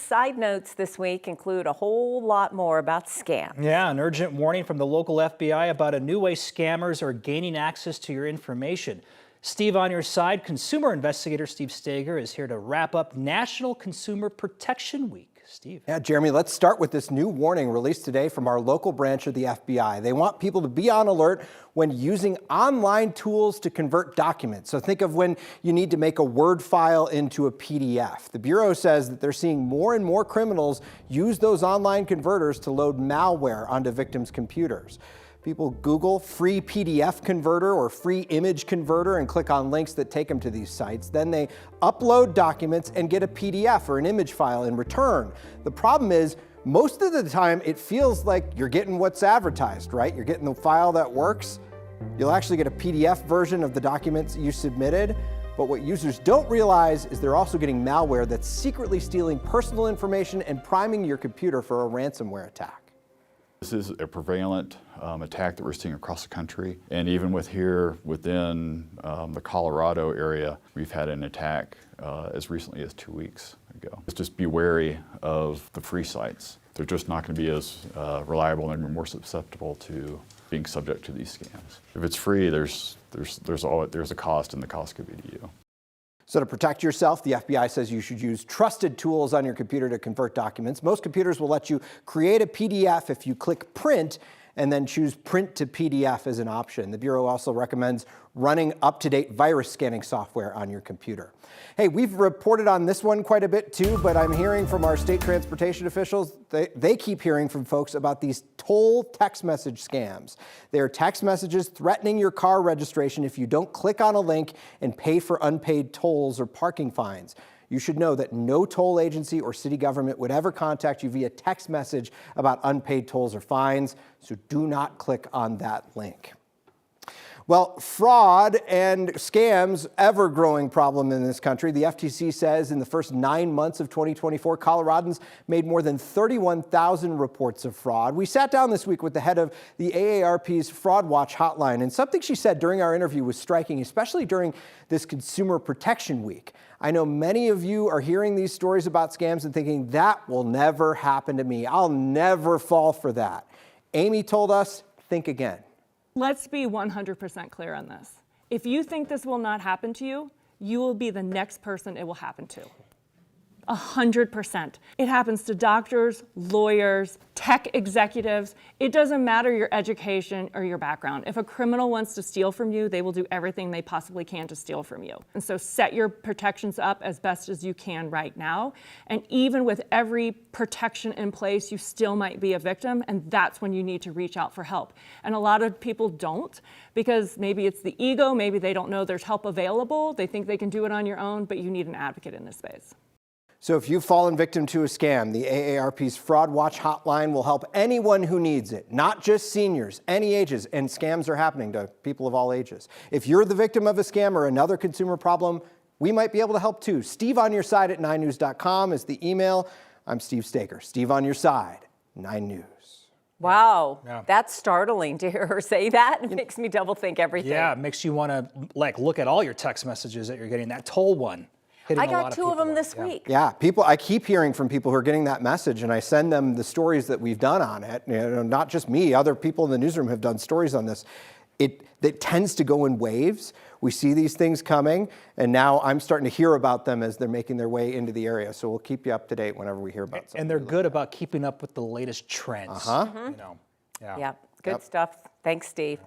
side notes this week include a whole lot more about scams. Yeah, an urgent warning from the local FBI about a new way scammers are gaining access to your information. Steve on your side, consumer investigator Steve Steger is here to wrap up National Consumer Protection Week. Steve. Yeah, Jeremy, let's start with this new warning released today from our local branch of the FBI. They want people to be on alert when using online tools to convert documents. So think of when you need to make a Word file into a PDF. The Bureau says that they're seeing more and more criminals use those online converters to load malware onto victims' computers. People Google free PDF converter or free image converter and click on links that take them to these sites. Then they upload documents and get a PDF or an image file in return. The problem is, most of the time it feels like you're getting what's advertised, right? You're getting the file that works. You'll actually get a PDF version of the documents you submitted. But what users don't realize is they're also getting malware that's secretly stealing personal information and priming your computer for a ransomware attack. This is a prevalent attack that we're seeing across the country, and even within the Colorado area, we've had an attack as recently as 2 weeks ago. Just be wary of the free sites. They're just not going to be as reliable and more susceptible to being subject to these scams. If it's free, there's a cost, and the cost could be to you. So to protect yourself, the FBI says you should use trusted tools on your computer to convert documents. Most computers will let you create a PDF if you click print and then choose print to PDF as an option. The Bureau also recommends running up-to-date virus scanning software on your computer. Hey, we've reported on this one quite a bit too, but I'm hearing from our state transportation officials, they keep hearing from folks about these toll text message scams. They are text messages threatening your car registration if you don't click on a link and pay for unpaid tolls or parking fines. You should know that no toll agency or city government would ever contact you via text message about unpaid tolls or fines, so do not click on that link. Well, fraud and scams, ever-growing problem in this country. The FTC says in the first 9 months of 2024, Coloradans made more than 31,000 reports of fraud. We sat down this week with the head of the AARP's Fraud Watch hotline, and something she said during our interview was striking, especially during this Consumer Protection Week. I know many of you are hearing these stories about scams and thinking, that will never happen to me. I'll never fall for that. Amy told us, think again. Let's be 100% clear on this. If you think this will not happen to you, you will be the next person it will happen to. 100%. It happens to doctors, lawyers, tech executives. It doesn't matter your education or your background. If a criminal wants to steal from you, they will do everything they possibly can to steal from you. And so set your protections up as best as you can right now. And even with every protection in place, you still might be a victim, and that's when you need to reach out for help. And a lot of people don't, because maybe it's the ego, maybe they don't know there's help available, they think they can do it on your own, but you need an advocate in this space. So if you've fallen victim to a scam, the AARP's Fraud Watch hotline will help anyone who needs it, not just seniors, any ages, and scams are happening to people of all ages. If you're the victim of a scam or another consumer problem, we might be able to help too. Steve on your side at 9news.com is the email. I'm Steve Steger. Steve on your side, 9 News. Wow, Yeah. That's startling to hear her say that. It makes me double think everything. Yeah, it makes you want to look at all your text messages that you're getting. That toll one. I got 2 of them this week. Yeah, I keep hearing from people who are getting that message, and I send them the stories that we've done on it. You know, not just me, other people in the newsroom have done stories on this. It tends to go in waves. We see these things coming, and now I'm starting to hear about them as they're making their way into the area. So we'll keep you up to date whenever we hear about something. And they're good about keeping up with the latest trends. You know. Yeah, good stuff. Thanks, Steve.